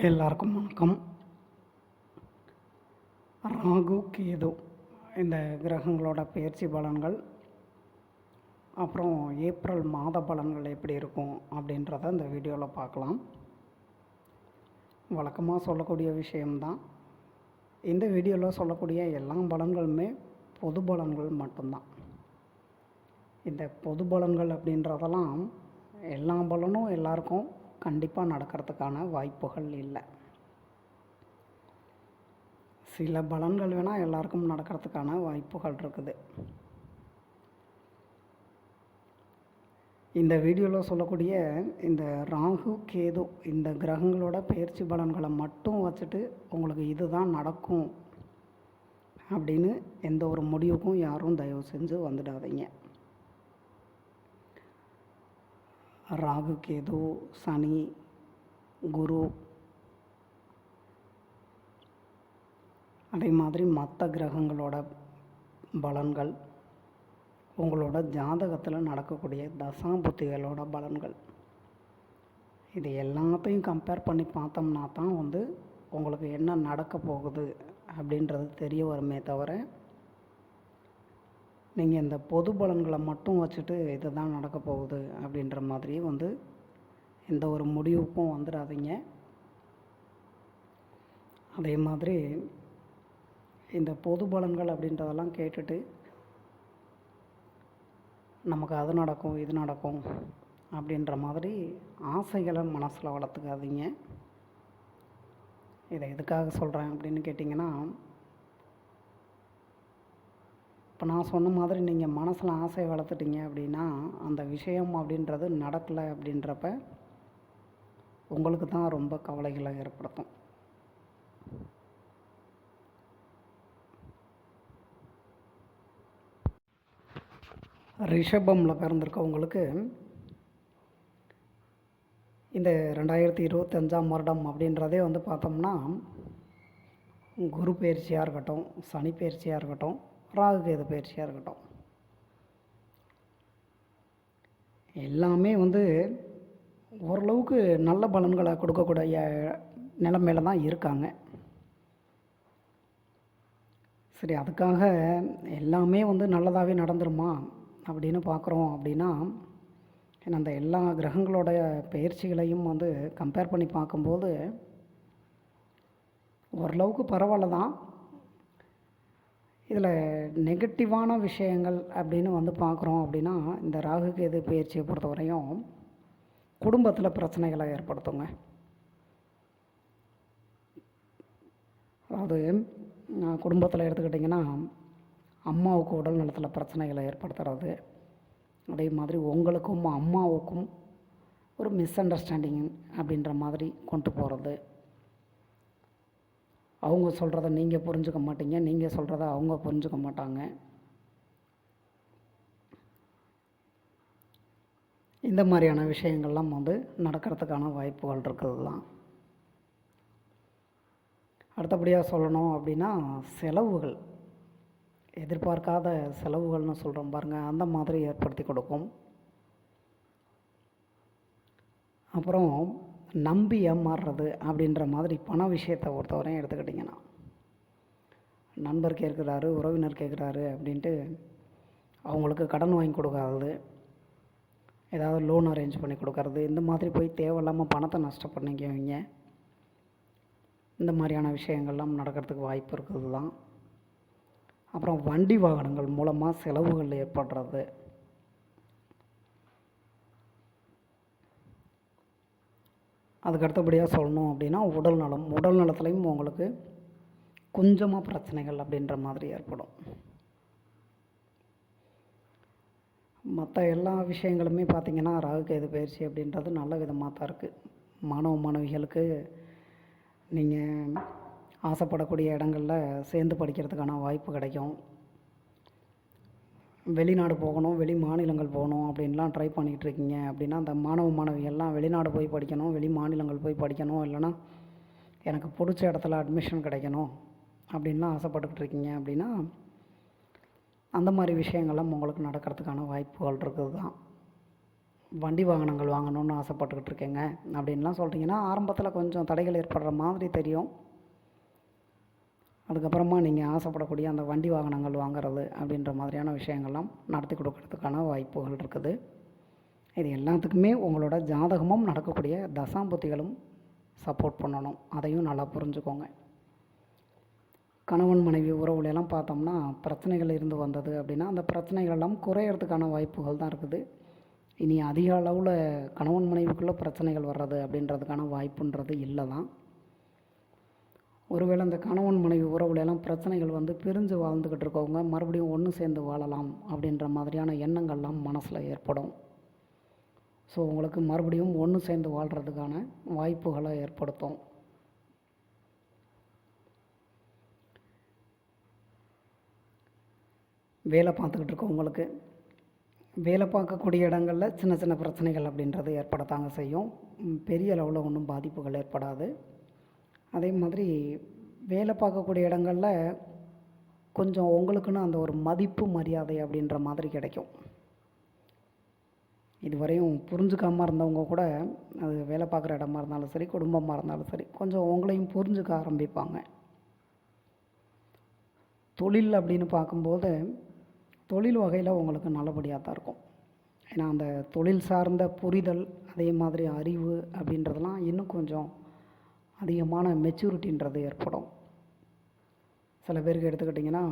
எல்லாருக்கும் வணக்கம். ராகு கேது இந்த கிரகங்களோட பெயர்ச்சி பலன்கள், அப்புறம் ஏப்ரல் மாத பலன்கள் எப்படி இருக்கும் அப்படின்றத இந்த வீடியோவில் பார்க்கலாம். வழக்கமாக சொல்லக்கூடிய விஷயம்தான். இந்த வீடியோவில் சொல்லக்கூடிய எல்லா பலன்களுமே பொது பலன்கள் மட்டும்தான். இந்த பொது பலன்கள் அப்படின்றதெல்லாம் எல்லா பலனும் எல்லாருக்கும் கண்டிப்பாக நடக்கிறதுக்கான வாய்ப்புகள் இல்லை. சில பலன்கள் வேணால் எல்லாருக்கும் நடக்கிறதுக்கான வாய்ப்புகள் இருக்குது. இந்த வீடியோவில் சொல்லக்கூடிய இந்த ராகு கேது இந்த கிரகங்களோட பெயர்ச்சி பலன்களை மட்டும் வச்சுட்டு உங்களுக்கு இதுதான் நடக்கும் அப்படின்னு எந்த ஒரு முடிவுக்கும் யாரும் தயவு செஞ்சு வந்துடாதீங்க. ராகு கேது, சனி, குரு, அதே மாதிரி மற்ற கிரகங்களோட பலன்கள், உங்களோட ஜாதகத்தில் நடக்கக்கூடிய தசாபுத்திகளோட பலன்கள், இது எல்லாத்தையும் கம்பேர் பண்ணி பார்த்தோம்னா தான் உங்களுக்கு என்ன நடக்க போகுது அப்படின்றது தெரிய வருமே தவிர, நீங்கள் இந்த பொது பலன்களை மட்டும் வச்சுட்டு இது தான் நடக்க போகுது அப்படின்ற மாதிரி எந்த ஒரு முடிவுக்கும் வந்துடாதீங்க. அதே மாதிரி இந்த பொது பலன்கள் அப்படின்றதெல்லாம் கேட்டுட்டு நமக்கு அது நடக்கும் இது நடக்கும் அப்படின்ற மாதிரி ஆசைகளை மனசில் வளர்த்துக்காதீங்க. இதை எதுக்காக சொல்கிறேன் அப்படின்னு கேட்டிங்கன்னா, இப்போ நான் சொன்ன மாதிரி நீங்கள் மனசில் ஆசையை வளர்த்துட்டீங்க அப்படின்னா அந்த விஷயம் அப்படின்றது நடக்கலை அப்படின்றப்ப உங்களுக்கு தான் ரொம்ப கவலைகளை ஏற்படுத்தும். ரிஷபமில் பிறந்திருக்கவங்களுக்கு இந்த 2025 வருடம் அப்படின்றதே பார்த்தோம்னா குரு பயிற்சியாக இருக்கட்டும், சனி பயிற்சியாக இருக்கட்டும், ராகு கேது பயிற்சியாக இருக்கட்டும், எல்லாமே ஓரளவுக்கு நல்ல பலன்களை கொடுக்கக்கூடிய நிலைமையில தான் இருக்காங்க. சரி, அதுக்காக எல்லாமே நல்லதாகவே நடந்துருமா அப்படின்னு பார்க்குறோம் அப்படின்னா, ஏன்னா அந்த எல்லா கிரகங்களோட பயிற்சிகளையும் கம்பேர் பண்ணி பார்க்கும்போது ஓரளவுக்கு பரவாயில்ல தான். இதில் நெகட்டிவான விஷயங்கள் அப்படின்னு பார்க்குறோம் அப்படின்னா, இந்த ராகு கேது பயிற்சியை பொறுத்தவரையும் குடும்பத்தில் பிரச்சனைகளை ஏற்படுத்துங்க. அதாவது குடும்பத்தில் எடுத்துக்கிட்டிங்கன்னா, அம்மாவுக்கு உடல் நலத்தில் பிரச்சனைகளை ஏற்படுத்துறது, அதே மாதிரி உங்களுக்கும் அம்மாவுக்கும் ஒரு மிஸ் அண்டர்ஸ்டாண்டிங் அப்படின்ற மாதிரி கொண்டு போகிறது, அவங்க சொல்கிறத நீங்கள் புரிஞ்சுக்க மாட்டீங்க, நீங்கள் சொல்கிறத அவங்க புரிஞ்சுக்க மாட்டாங்க. இந்த மாதிரியான விஷயங்கள்லாம் நடக்கிறதுக்கான வாய்ப்புகள் இருக்குது தான். அடுத்தபடியாக சொல்லணும் அப்படின்னா, செலவுகள், எதிர்பார்க்காத செலவுகள்னு சொல்கிறோம் பாருங்கள், அந்த மாதிரி ஏற்படுத்தி கொடுக்கும். அப்புறம் நம்பி ஏமாறுறது அப்படின்ற மாதிரி பண விஷயத்தை பொறுத்தவரையும் எடுத்துக்கிட்டிங்கன்னா, நண்பர் கேட்குறாரு, உறவினர் கேட்குறாரு அப்படின்ட்டு அவங்களுக்கு கடன் வாங்கி கொடுக்காதது, ஏதாவது லோன் அரேஞ்ச் பண்ணி கொடுக்கறது, இந்த மாதிரி போய் தேவையில்லாமல் பணத்தை நஷ்டப்பண்ணிக்குவீங்க. இந்த மாதிரியான விஷயங்கள்லாம் நடக்கிறதுக்கு வாய்ப்பு இருக்குது தான். அப்புறம் வண்டி வாகனங்கள் மூலமாக செலவுகள் ஏற்படுறது, அதுக்கு அடுத்தபடியாக சொல்லணும் அப்படின்னா உடல் நலத்துலேயும் உங்களுக்கு கொஞ்சமாக பிரச்சனைகள் அப்படின்ற மாதிரி ஏற்படும். மற்ற எல்லா விஷயங்களுமே பார்த்திங்கன்னா ராகு கேது பயிற்சி அப்படின்றது நல்ல விதமாக தான் இருக்குது. மாணவிகளுக்கு நீங்கள் ஆசைப்படக்கூடிய இடங்களில் சேர்ந்து படிக்கிறதுக்கான வாய்ப்பு கிடைக்கும். வெளிநாடு போகணும், வெளி மாநிலங்கள் போகணும் அப்படின்லாம் ட்ரை பண்ணிகிட்டு இருக்கீங்க அப்படின்னா, அந்த மாணவிகள்லாம் வெளிநாடு போய் படிக்கணும், வெளி மாநிலங்கள் போய் படிக்கணும், இல்லைனா எனக்கு பிடிச்ச இடத்துல அட்மிஷன் கிடைக்கணும் அப்படின்லாம் ஆசைப்பட்டுக்கிட்டு இருக்கீங்க அப்படின்னா, அந்த மாதிரி விஷயங்கள்லாம் உங்களுக்கு நடக்கிறதுக்கான வாய்ப்புகள் இருக்குது தான். வண்டி வாகனங்கள் வாங்கணும்னு ஆசைப்பட்டுக்கிட்டு இருக்கேங்க அப்படின்லாம் சொல்கிறீங்கன்னா ஆரம்பத்தில் கொஞ்சம் தடைகள் ஏற்படுற மாதிரி தெரியும். அதுக்கப்புறமா நீங்கள் ஆசைப்படக்கூடிய அந்த வண்டி வாகனங்கள் வாங்குறது அப்படின்ற மாதிரியான விஷயங்கள்லாம் நடத்தி கொடுக்கறதுக்கான வாய்ப்புகள் இருக்குது. இது எல்லாத்துக்குமே உங்களோட ஜாதகமும் நடக்கக்கூடிய தசாம்புத்திகளும் சப்போர்ட் பண்ணணும். அதையும் நல்லா புரிஞ்சுக்கோங்க. கணவன் மனைவி உறவுலையெல்லாம் பார்த்தோம்னா பிரச்சனைகள் இருந்து வந்தது அப்படின்னா அந்த பிரச்சனைகள் எல்லாம் குறையிறதுக்கான வாய்ப்புகள் தான் இருக்குது. இனி அதிக அளவில் கணவன் மனைவிக்குள்ளே பிரச்சனைகள் வர்றது அப்படின்றதுக்கான வாய்ப்புன்றது இல்லை தான். ஒருவேளை இந்த கணவன் மனைவி உறவுலையெல்லாம் பிரச்சனைகள் வந்து பிரிஞ்சு வாழ்ந்துக்கிட்டு இருக்கவங்க மறுபடியும் ஒன்று சேர்ந்து வாழலாம் அப்படின்ற மாதிரியான எண்ணங்கள்லாம் மனசில் ஏற்படும். ஸோ உங்களுக்கு மறுபடியும் ஒன்று சேர்ந்து வாழ்கிறதுக்கான வாய்ப்புகளை ஏற்படுத்தும். வேலை பார்த்துக்கிட்டு இருக்கவங்களுக்கு வேலை பார்க்கக்கூடிய இடங்களில் சின்ன சின்ன பிரச்சனைகள் அப்படின்றது ஏற்படத்தாங்க செய்யும். பெரிய அளவில் ஒன்றும் பாதிப்புகள் ஏற்படாது. அதே மாதிரி வேலை பார்க்கக்கூடிய இடங்களில் கொஞ்சம் உங்களுக்குன்னு அந்த ஒரு மதிப்பு மரியாதை அப்படின்ற மாதிரி கிடைக்கும். இதுவரையும் புரிஞ்சுக்காமல் இருந்தவங்க கூட அது வேலை பார்க்குற இடமா இருந்தாலும் சரி, குடும்பமாக இருந்தாலும் சரி, கொஞ்சம் உங்களையும் புரிஞ்சுக்க ஆரம்பிப்பாங்க. தொழில் அப்படின்னு பார்க்கும்போது தொழில் வகையில் உங்களுக்கு நல்லபடியாக தான் இருக்கும். ஏன்னா அந்த தொழில் சார்ந்த புரிதல் அதே மாதிரி அறிவு அப்படின்றதெல்லாம் இன்னும் கொஞ்சம் அதிகமான மெச்சூரிட்டின்றது ஏற்படும். சில பேருக்கு எடுத்துக்கிட்டிங்கன்னா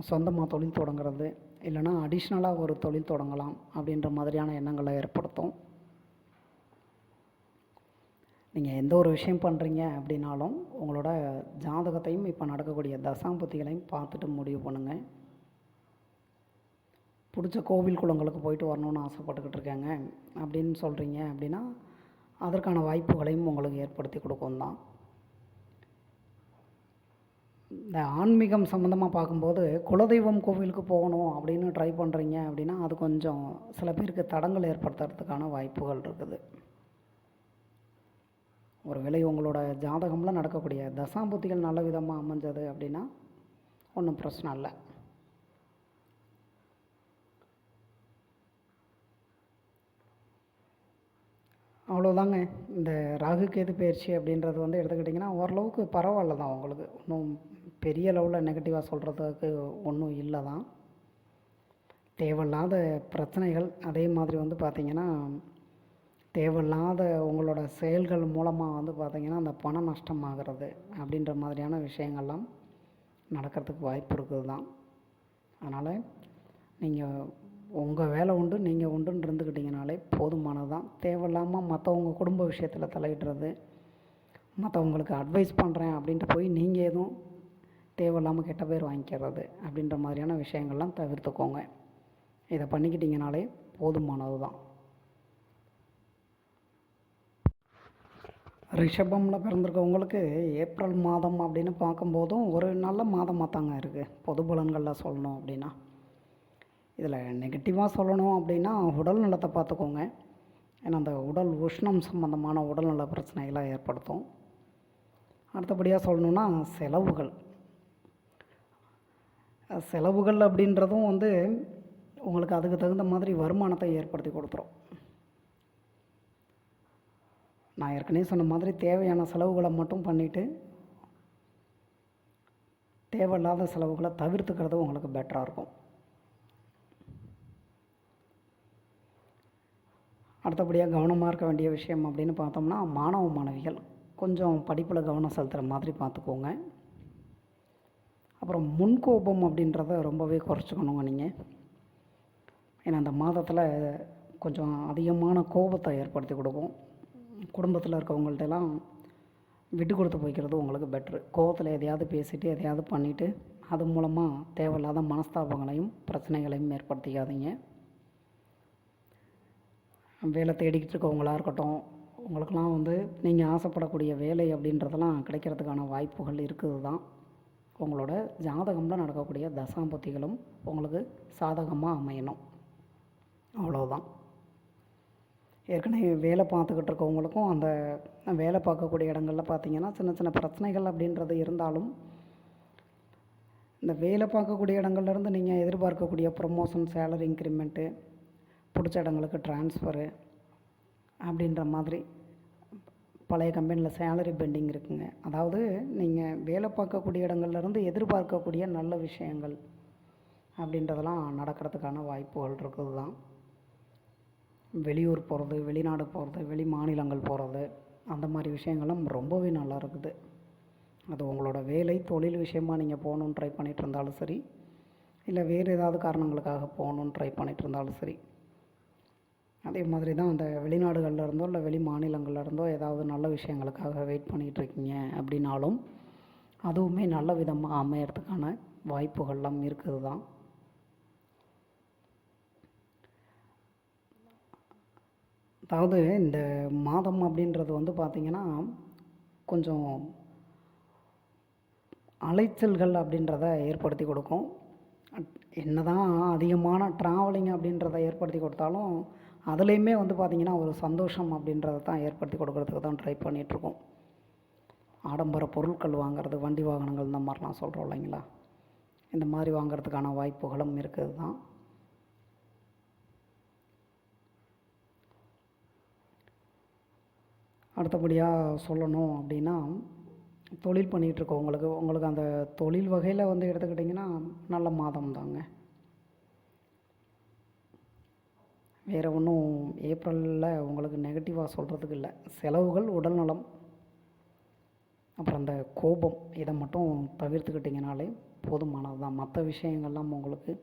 சொந்தமாக தொழில் தொடங்குறது இல்லைனா அடிஷ்னலாக ஒரு தொழில் தொடங்கலாம் அப்படின்ற மாதிரியான எண்ணங்களை ஏற்படுத்தும். நீங்கள் எந்த ஒரு விஷயம் பண்ணுறீங்க அப்படின்னாலும் உங்களோட ஜாதகத்தையும் இப்போ நடக்கக்கூடிய தசாம்புத்திகளையும் பார்த்துட்டு முடிவு பண்ணுங்கள். பிடிச்ச கோவில் குளங்களுக்கு போயிட்டு வரணும்னு ஆசைப்பட்டுக்கிட்டு இருக்கேங்க அப்படின்னு சொல்கிறீங்க அப்படின்னா அதற்கான வாய்ப்புகளையும் உங்களுக்கு ஏற்படுத்தி கொடுக்கும் தான். இந்த ஆன்மீகம் சம்மந்தமாக பார்க்கும்போது குலதெய்வம் கோவிலுக்கு போகணும் அப்படின்னு ட்ரை பண்ணுறீங்க அப்படின்னா அது கொஞ்சம் சில பேருக்கு தடங்கள் ஏற்படுத்துறதுக்கான வாய்ப்புகள் இருக்குது. ஒருவேளை உங்களோட ஜாதகம்லாம் நடக்கக்கூடிய தசாம்புத்திகள் நல்ல விதமாக அமைஞ்சது அப்படின்னா ஒன்றும் பிரச்சனை இல்லை. அவ்வளோதாங்க. இந்த ராகு கேது பயிற்சி அப்படின்றது வந்து எடுத்துக்கிட்டிங்கன்னா ஓரளவுக்கு பரவாயில்ல தான். உங்களுக்கு ஒன்றும் பெரிய லெவலில் நெகட்டிவாக சொல்கிறதுக்கு ஒன்றும் இல்லை தான். தேவையில்லாத பிரச்சனைகள் அதே மாதிரி வந்து பார்த்திங்கன்னா தேவையில்லாத உங்களோட செயல்கள் மூலமாக வந்து பார்த்திங்கன்னா அந்த பண நஷ்டம் ஆகிறது அப்படின்ற மாதிரியான விஷயங்கள்லாம் நடக்கிறதுக்கு வாய்ப்பு இருக்குது தான். அதனால் நீங்கள் உங்கள் வேலை உண்டு, நீங்கள் உண்டுன்னு இருந்துக்கிட்டிங்கனாலே போதுமானது தான். தேவையில்லாமல் மற்றவங்க குடும்ப விஷயத்தில் தலையிடுறது, மற்றவங்களுக்கு அட்வைஸ் பண்ணுறேன் அப்படின்ட்டு போய் நீங்கள் எதுவும் தேவையில்லாமல் கெட்ட பேர் வாங்கிக்கிறது அப்படின்ற மாதிரியான விஷயங்கள்லாம் தவிர்த்துக்கோங்க. இதை பண்ணிக்கிட்டிங்கனாலே போதுமானது தான். ரிஷபமில் பிறந்திருக்கவங்களுக்கு ஏப்ரல் மாதம் அப்படின்னு பார்க்கும்போதும் ஒரு நல்ல மாதமாக தாங்க இருக்குது. பொது பலன்களில் சொல்லணும் அப்படின்னா இதில் நெகட்டிவாக சொல்லணும் அப்படின்னா உடல் நலத்தை பார்த்துக்கோங்க. ஏன்னா அந்த உடல் உஷ்ணம் சம்மந்தமான உடல்நல பிரச்சனைகளை ஏற்படுத்தும். அடுத்தபடியாக சொல்லணுன்னா செலவுகள் அப்படின்றதும் வந்து உங்களுக்கு அதுக்கு தகுந்த மாதிரி வருமானத்தை ஏற்படுத்தி கொடுத்துரும். நான் ஏற்கனவே சொன்ன மாதிரி தேவையான செலவுகளை மட்டும் பண்ணிவிட்டு தேவையில்லாத செலவுகளை தவிர்த்துக்கிறது உங்களுக்கு பெட்டராக இருக்கும். அடுத்தபடியாக கவனமாக இருக்க வேண்டிய விஷயம் அப்படின்னு பார்த்தோம்னா மாணவ மாணவிகள் கொஞ்சம் படிப்பில் கவனம் செலுத்துகிற மாதிரி பார்த்துக்கோங்க. அப்புறம் முன்கோபம் அப்படின்றத ரொம்பவே குறைச்சிக்கணுங்க நீங்கள். ஏன்னா அந்த மாதத்தில் கொஞ்சம் அதிகமான கோபத்தை ஏற்படுத்தி கொடுக்கும். குடும்பத்தில் இருக்கவங்கள்ட்டெல்லாம் விட்டு கொடுத்து போய்க்கிறது உங்களுக்கு பெட்ரு. கோபத்தில் எதையாவது பேசிவிட்டு எதையாவது பண்ணிவிட்டு அது மூலமாக தேவையில்லாத மனஸ்தாபங்களையும் பிரச்சனைகளையும் ஏற்படுத்திக்காதீங்க. வேலை தேடிக்கிட்டு இருக்கவங்களாக இருக்கட்டும், உங்களுக்கெல்லாம் வந்து நீங்கள் ஆசைப்படக்கூடிய வேலை அப்படின்றதெல்லாம் கிடைக்கிறதுக்கான வாய்ப்புகள் இருக்குது தான். உங்களோட ஜாதகமில் நடக்கக்கூடிய தசாம்புத்திகளும் உங்களுக்கு சாதகமாக அமையணும். அவ்வளோதான். ஏற்கனவே வேலை பார்த்துக்கிட்டு இருக்கவங்களுக்கும் அந்த வேலை பார்க்கக்கூடிய இடங்களில் பார்த்திங்கன்னா சின்ன சின்ன பிரச்சனைகள் அப்படின்றது இருந்தாலும் இந்த வேலை பார்க்கக்கூடிய இடங்கள்லேருந்து நீங்கள் எதிர்பார்க்கக்கூடிய ப்ரொமோஷன், சேலரி இன்க்ரிமெண்ட்டு, பிடிச்ச இடங்களுக்கு ட்ரான்ஸ்ஃபரு அப்படின்ற மாதிரி பழைய கம்பெனியில் சேலரி பெண்டிங் இருக்குங்க. அதாவது நீங்கள் வேலை பார்க்கக்கூடிய இடங்கள்லேருந்து எதிர்பார்க்கக்கூடிய நல்ல விஷயங்கள் அப்படின்றதெல்லாம் நடக்கிறதுக்கான வாய்ப்புகள் இருக்குது தான். வெளியூர் போகிறது, வெளிநாடு போகிறது, வெளி மாநிலங்கள் போகிறது, அந்த மாதிரி விஷயங்கள்லாம் ரொம்பவே நல்லா இருக்குது. அது உங்களோட வேலை தொழில் விஷயமாக நீங்கள் போகணுன்னு ட்ரை பண்ணிகிட்டு இருந்தாலும் சரி, இல்லை வேறு ஏதாவது காரணங்களுக்காக போகணுன்னு ட்ரை பண்ணிகிட்டு இருந்தாலும் சரி, அதே மாதிரி தான் அந்த வெளிநாடுகளில் இருந்தோ இல்லை வெளி மாநிலங்களில் இருந்தோ ஏதாவது நல்ல விஷயங்களுக்காக வெயிட் பண்ணிகிட்டு இருக்கீங்க அப்படின்னாலும் அதுவுமே நல்ல விதமாக அமையறதுக்கான வாய்ப்புகள்லாம் இருக்குது தான். அதாவது இந்த மாதம் அப்படின்றது வந்து பார்த்திங்கன்னா கொஞ்சம் அலைச்சல்கள் அப்படின்றத ஏற்படுத்தி கொடுக்கும். என்ன தான் அதிகமான ட்ராவலிங் அப்படின்றத ஏற்படுத்தி கொடுத்தாலும் அதுலேயுமே வந்து பார்த்திங்கன்னா ஒரு சந்தோஷம் அப்படின்றத தான் ஏற்படுத்தி கொடுக்கறதுக்கு தான் ட்ரை பண்ணிகிட்ருக்கோம். ஆடம்பர பொருட்கள் வாங்கிறது, வண்டி வாகனங்கள் இந்த மாதிரிலாம் சொல்கிறோம் இல்லைங்களா, இந்த மாதிரி வாங்கிறதுக்கான வாய்ப்புகளும் இருக்குது தான். அடுத்தபடியாக சொல்லணும் அப்படின்னா, தொழில் பண்ணிகிட்ருக்கவங்களுக்கு உங்களுக்கு அந்த தொழில் வகையில் வந்து எடுத்துக்கிட்டிங்கன்னா நல்ல மாதம் தாங்க. வேறு ஒன்றும் ஏப்ரலில் உங்களுக்கு நெகட்டிவாக சொல்கிறதுக்கு இல்லை. செலவுகள், உடல்நலம், அப்புறம் அந்த கோபம், இதை மட்டும் தவிர்த்துக்கிட்டிங்கனாலே போதுமானது தான். மற்ற விஷயங்கள்லாம் உங்களுக்கு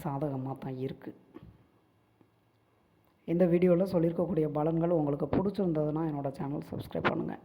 சாதகமாக தான் இருக்குது. இந்த வீடியோவில் சொல்லியிருக்கக்கூடிய பலன்கள் உங்களுக்கு பிடிச்சிருந்ததுன்னா என்னோடய சேனல் சப்ஸ்கிரைப் பண்ணுங்கள்.